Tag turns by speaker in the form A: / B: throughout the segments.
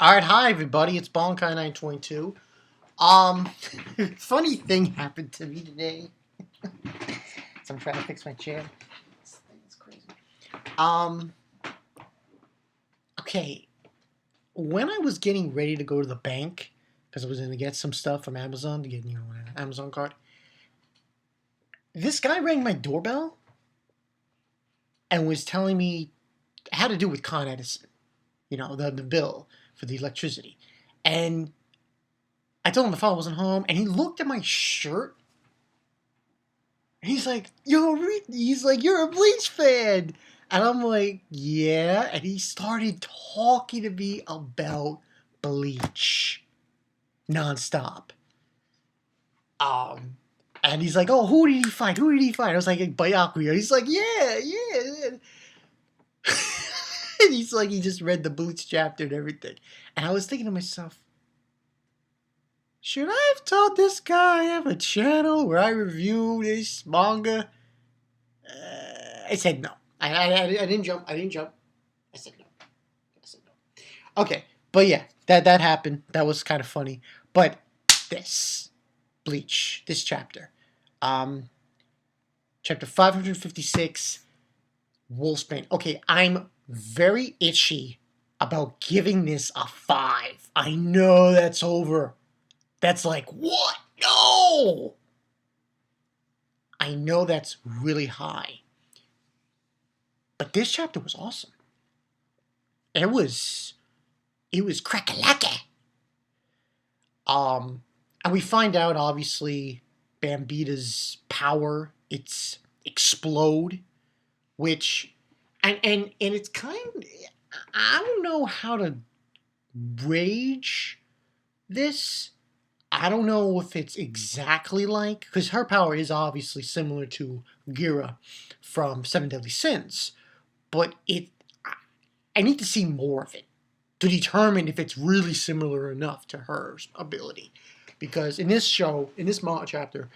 A: Alright, hi everybody, it's Bonkai922. Funny thing happened to me today. So I'm trying to fix my chair. This thing is crazy. Okay. When I was getting ready to go to the bank, because I was going to get some stuff from Amazon to get, an Amazon card, this guy rang my doorbell and was telling me it had to do with Con Edison. The bill for the electricity. And I told him the father wasn't home, and he looked at my shirt. And he's like, you're a Bleach fan. And I'm like, yeah. And he started talking to me about Bleach nonstop. And he's like, oh, who did he fight? I was like, Byakuya. He's like, yeah. And he's like, he just read the Bleach chapter and everything. And I was thinking to myself, should I have told this guy I have a channel where I review this manga? I said no. I didn't jump. I said no. Okay, but yeah, that happened. That was kind of funny. But this Bleach, this chapter, chapter 556, Wolfsbane. Okay, I'm very itchy about giving this a 5. I know that's over. That's like, what? No! I know that's really high. But this chapter was awesome. It was crack-a-lacka. And we find out, obviously, Bambita's power, it's explode, which, and it's kind of, I don't know how to rage this. I don't know if it's exactly like, because her power is obviously similar to Gira from Seven Deadly Sins, but I need to see more of it to determine if it's really similar enough to her ability. Because in this manga chapter,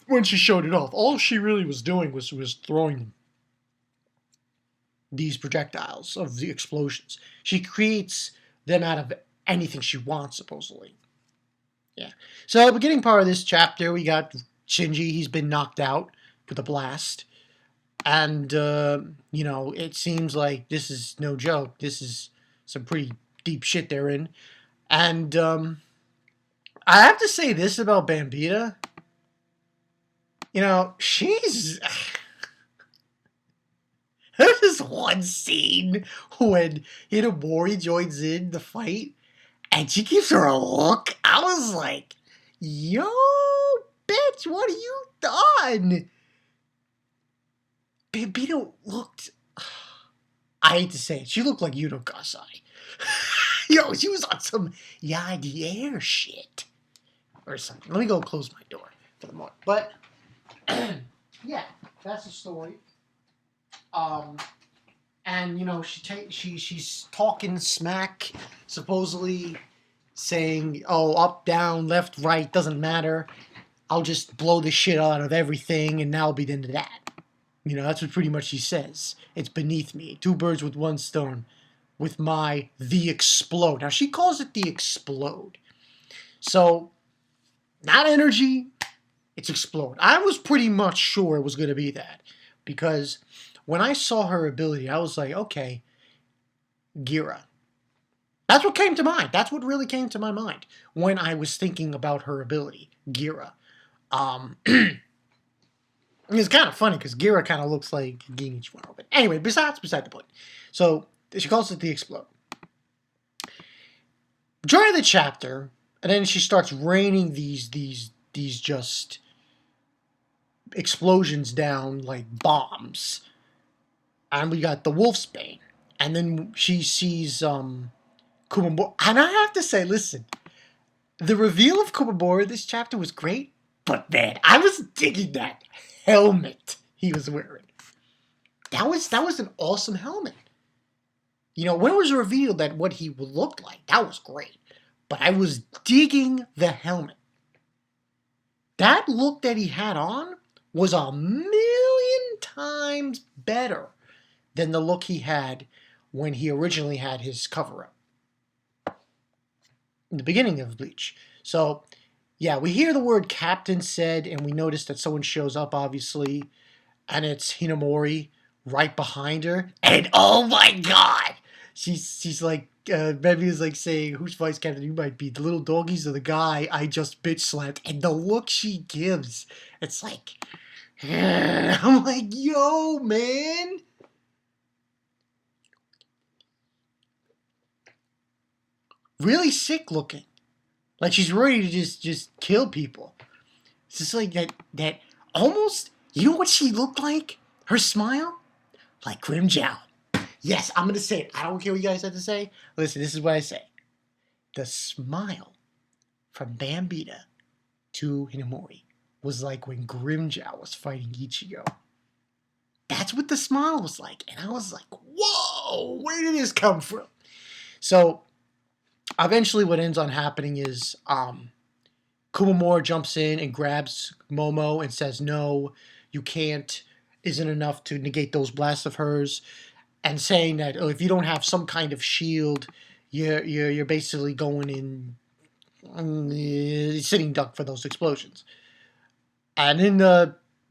A: when she showed it off, all she really was doing was throwing these projectiles of the explosions. She creates them out of anything she wants, supposedly. Yeah. So, beginning part of this chapter, we got Shinji. He's been knocked out with a blast. And, it seems like this is no joke. This is some pretty deep shit they're in. And, I have to say this about Bambita. She's... There's this one scene when Hinomori joins in the fight, and she gives her a look. I was like, yo, bitch, what have you done? Bambino looked... I hate to say it. She looked like Yuno Kasai. She was on some the air shit. Or something. Let me go close my door for the moment. But, yeah, that's the story. And she's talking smack, supposedly saying, "Oh, up, down, left, right, doesn't matter. I'll just blow the shit out of everything, and now I'll be into that." That's what pretty much she says. It's beneath me. 2 birds with 1 stone, with the explode. Now she calls it the explode. So, not energy. It's explode. I was pretty much sure it was going to be that, because when I saw her ability, I was like, okay, Gira. That's what came to mind. That's what really came to my mind when I was thinking about her ability, Gira. It's kind of funny because Gira kind of looks like Genichi Wano. But anyway, beside the point. So she calls it the explode. During the chapter, and then she starts raining these just explosions down like bombs. And we got the Wolfsbane. And then she sees Komamura. And I have to say, listen, the reveal of Komamura this chapter was great, but man, I was digging that helmet he was wearing. That was an awesome helmet. When it was revealed that what he would look like, that was great. But I was digging the helmet. That look that he had on was a million times better than the look he had when he originally had his cover-up. in the beginning of Bleach. So, yeah, we hear the word captain said, and we notice that someone shows up, obviously, and it's Hinamori right behind her. And oh my god! She's like, Bevy is like saying, who's vice captain you might be? The little doggies or the guy I just bitch slapped? And the look she gives, it's like, I'm like, yo, man! Really sick looking. Like she's ready to just kill people. It's just like that almost, you know what she looked like? Her smile? Like Grimjow. Yes, I'm gonna say it. I don't care what you guys have to say. Listen, this is what I say. The smile from Bambita to Hinamori was like when Grimjow was fighting Ichigo. That's what the smile was like. And I was like, whoa, where did this come from? So eventually what ends on happening is Komamura jumps in and grabs Momo and says, no, you can't, isn't enough to negate those blasts of hers. And saying that, oh, if you don't have some kind of shield, you're basically going in sitting duck for those explosions. And then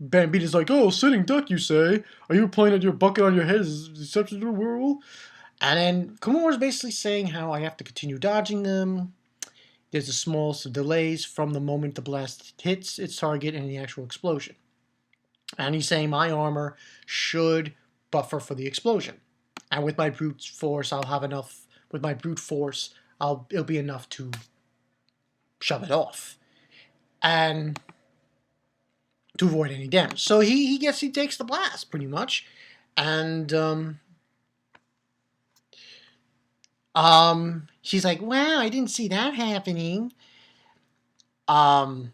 A: Bambita's like, oh, sitting duck, you say? Are you playing at your bucket on your head is an exception to the rule? And then Komamura's basically saying how I have to continue dodging them. There's a small delays from the moment the blast hits its target and the actual explosion. And he's saying my armor should buffer for the explosion. And with my brute force, I'll have enough. With my brute force, it'll be enough to shove it off. And to avoid any damage. So he takes the blast, pretty much. And she's like, wow, I didn't see that happening. And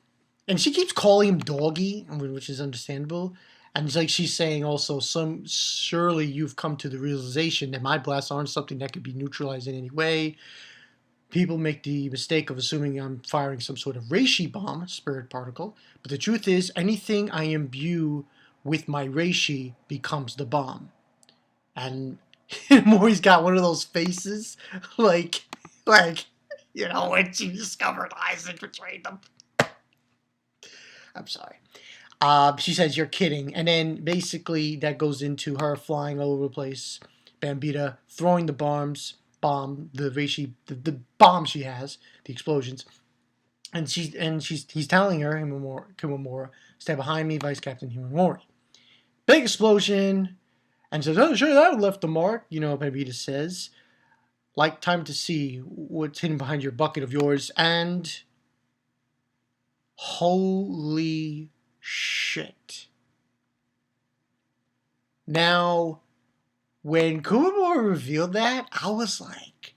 A: she keeps calling him doggy, which is understandable. And it's like she's saying also, surely you've come to the realization that my blasts aren't something that could be neutralized in any way. People make the mistake of assuming I'm firing some sort of reishi bomb, spirit particle. But the truth is, anything I imbue with my reishi becomes the bomb. And Mori's got one of those faces, like, you know, when she discovered Isaac betrayed them. I'm sorry. She says, you're kidding. And then basically that goes into her flying all over the place. Bambita throwing the bomb, the bomb she has, the explosions. And he's telling her, Komamura, stay behind me, Vice Captain Hinamori. Big explosion. And says, oh, sure, that left the mark. You know, Bambita says, like time to see what's hidden behind your bucket of yours. And holy shit. Now, when Komamura revealed that, I was like,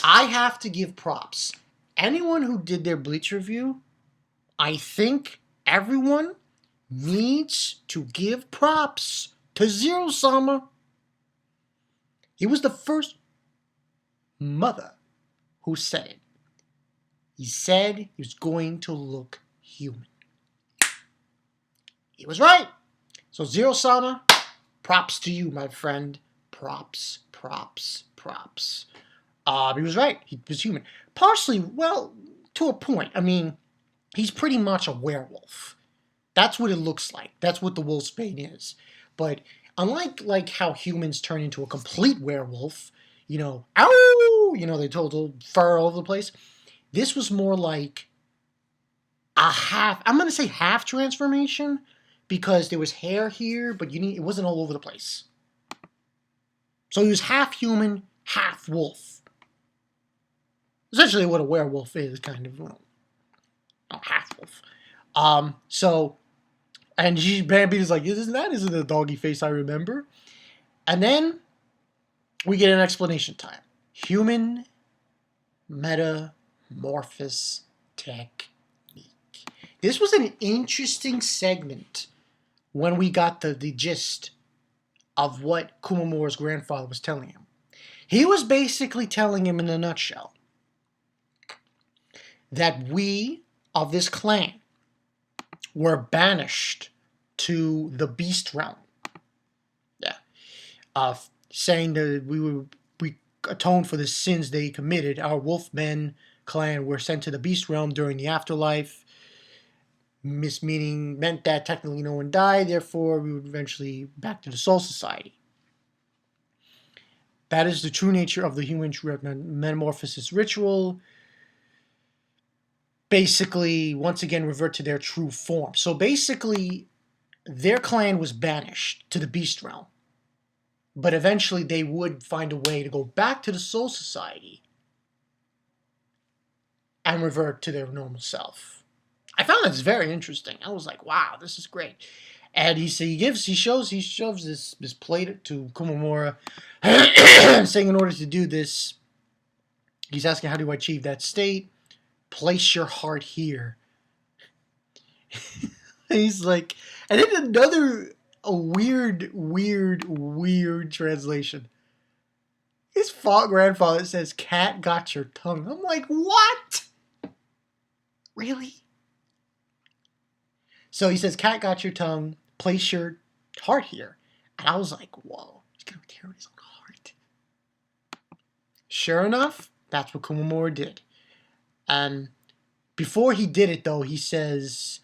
A: I have to give props. Anyone who did their Bleach review, I think everyone needs to give props to Zero-sama. He was the first mother who said it. He said he was going to look human. He was right. So Zero-sama, props to you, my friend. Props, props, props. He was right. He was human. Partially, well, to a point. I mean, he's pretty much a werewolf. That's what it looks like. That's what the Wolfsbane is. But unlike like how humans turn into a complete werewolf, you know, ow, you know, they total fur all over the place. This was more like a half, I'm going to say half transformation, because there was hair here, but it wasn't all over the place. So he was half human, half wolf. Essentially what a werewolf is, kind of, well, half wolf. And Bambita's like, that isn't the doggy face I remember. And then we get an explanation time. Human metamorphosis technique. This was an interesting segment when we got the gist of what Komamura's grandfather was telling him. He was basically telling him in a nutshell that we of this clan were banished to the beast realm. Yeah. saying that we atoned for the sins they committed. Our Wolfmen clan were sent to the Beast Realm during the afterlife. Mismeaning meant that technically no one died, therefore we would eventually back to the Soul Society. That is the true nature of the human metamorphosis ritual. Basically, once again, revert to their true form. So basically, their clan was banished to the Beast Realm. But eventually they would find a way to go back to the Soul Society and revert to their normal self. I found this very interesting. I was like, wow, this is great. And he shoves this plate to Komamura, saying in order to do this, he's asking, how do I achieve that state? Place your heart here. He's like, and then another weird translation. His grandfather says, cat got your tongue. I'm like, what? Really? So he says, cat got your tongue, place your heart here. And I was like, whoa, he's going to tear his own heart. Sure enough, that's what Komamura did. And before he did it, though, he says,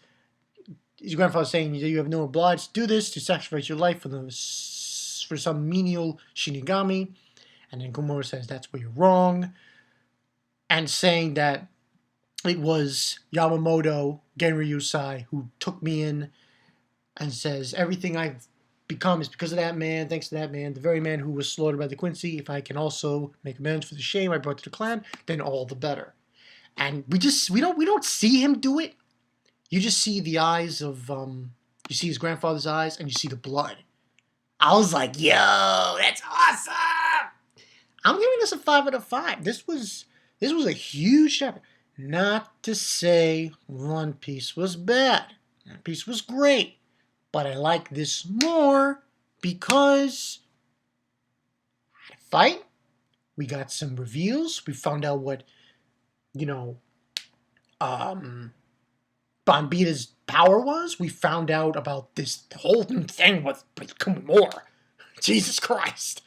A: his grandfather's saying, you have no obliged to do this, to sacrifice your life for some menial Shinigami. And then Komamura says, that's where you're wrong. And saying that it was Yamamoto Genryusai who took me in and says, everything I've become is because of that man, thanks to that man, the very man who was slaughtered by the Quincy. If I can also make amends for the shame I brought to the clan, then all the better. And we don't see him do it. You just see the eyes of you see his grandfather's eyes and you see the blood. I was like, yo, that's awesome. I'm giving this a 5 out of 5. This was a huge chapter. Not to say One Piece was bad. One Piece was great. But I like this more because I had a fight. We got some reveals. We found out what, Banbita's power was. We found out about this whole thing with Komamura. Jesus Christ.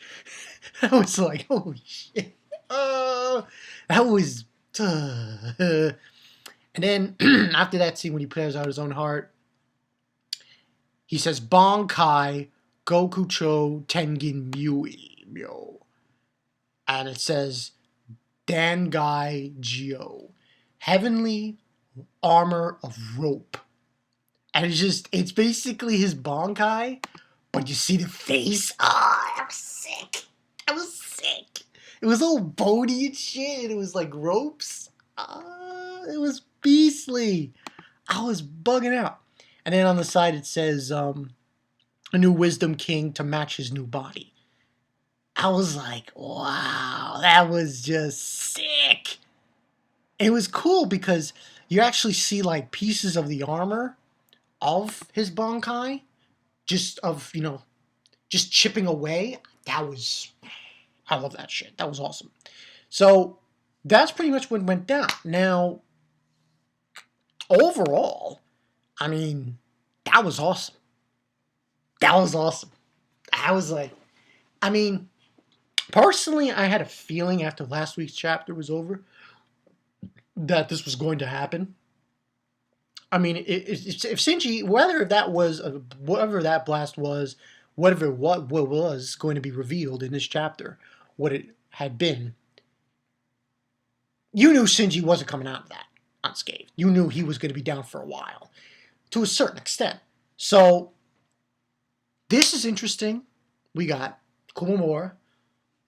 A: I was like, holy shit. That was... and then after that scene when he plays out his own heart, he says Bankai Gokucho Tengen Myo. And it says Dangai Jio. Heavenly armor of rope. And it's basically his Bankai, but you see the face. I was sick. It was all bony and shit, and it was like ropes. It was beastly. I was bugging out. And then on the side it says, a new Wisdom King to match his new body. I was like, wow, that was just sick. It was cool because you actually see like pieces of the armor of his Bankai, just chipping away. I love that shit. That was awesome. So that's pretty much what went down. Now, overall, I mean, that was awesome. I was like, personally, I had a feeling after last week's chapter was over that this was going to happen. I mean, if Shinji, whatever that blast was, whatever what was going to be revealed in this chapter, what it had been, you knew Shinji wasn't coming out of that unscathed. You knew he was going to be down for a while, to a certain extent. So, this is interesting. We got Komamura,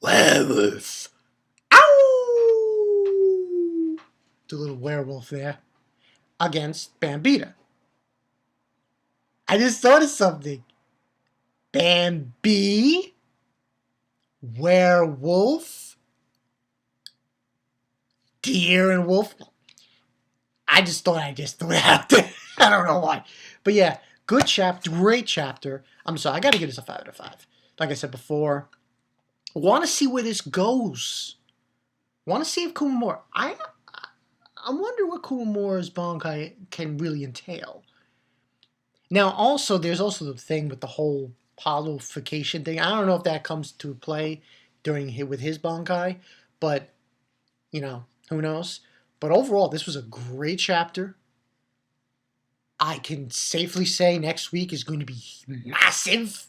A: werewolf, ow! The little werewolf there, against Banbita. I just thought of something. Bambi, werewolf, deer and wolf. I just thought I'd just throw it out there. I don't know why. But yeah, good chapter, great chapter. I'm sorry, I gotta give this a 5 out of 5. Like I said before, want to see where this goes. Want to see if Komamura... I wonder what Komamura's Bankai can really entail. Now, also, there's also the thing with the whole hollowification thing. I don't know if that comes to play with his Bankai, but you know, who knows? But overall, this was a great chapter. I can safely say next week is going to be massive.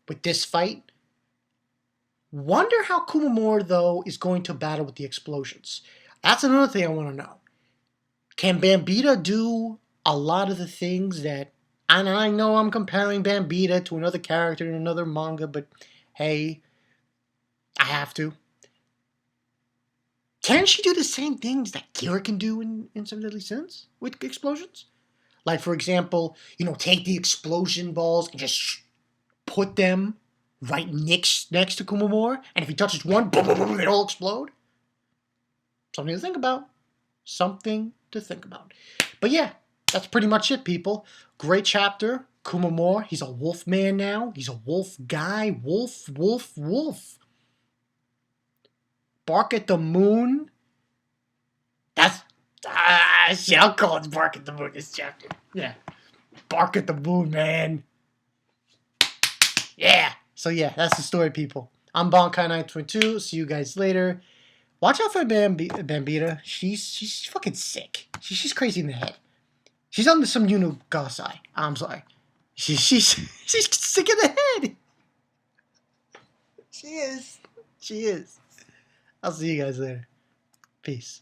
A: With this fight. Wonder how Komamura, though, is going to battle with the explosions. That's another thing I want to know. Can Bambita do a lot of the things that... And I know I'm comparing Bambita to another character in another manga, but hey, I have to. Can she do the same things that Kira can do in Seven Deadly Sins with explosions? Like, for example, take the explosion balls and just put them right next to Komamura, and if he touches one, boom, boom, boom, it'll explode. Something to think about. Something to think about. But yeah, that's pretty much it, people. Great chapter. Komamura, he's a wolf man now. He's a wolf guy. Wolf, wolf, wolf. Bark at the Moon. That's... shit, I'll call it Bark at the Moon this chapter. Yeah. Bark at the Moon, man. Yeah. So yeah, that's the story, people. I'm Bankai922. See you guys later. Watch out for Bambita. She's fucking sick. She's crazy in the head. She's on some Unugasai. I'm sorry. She's sick in the head. She is. I'll see you guys later. Peace.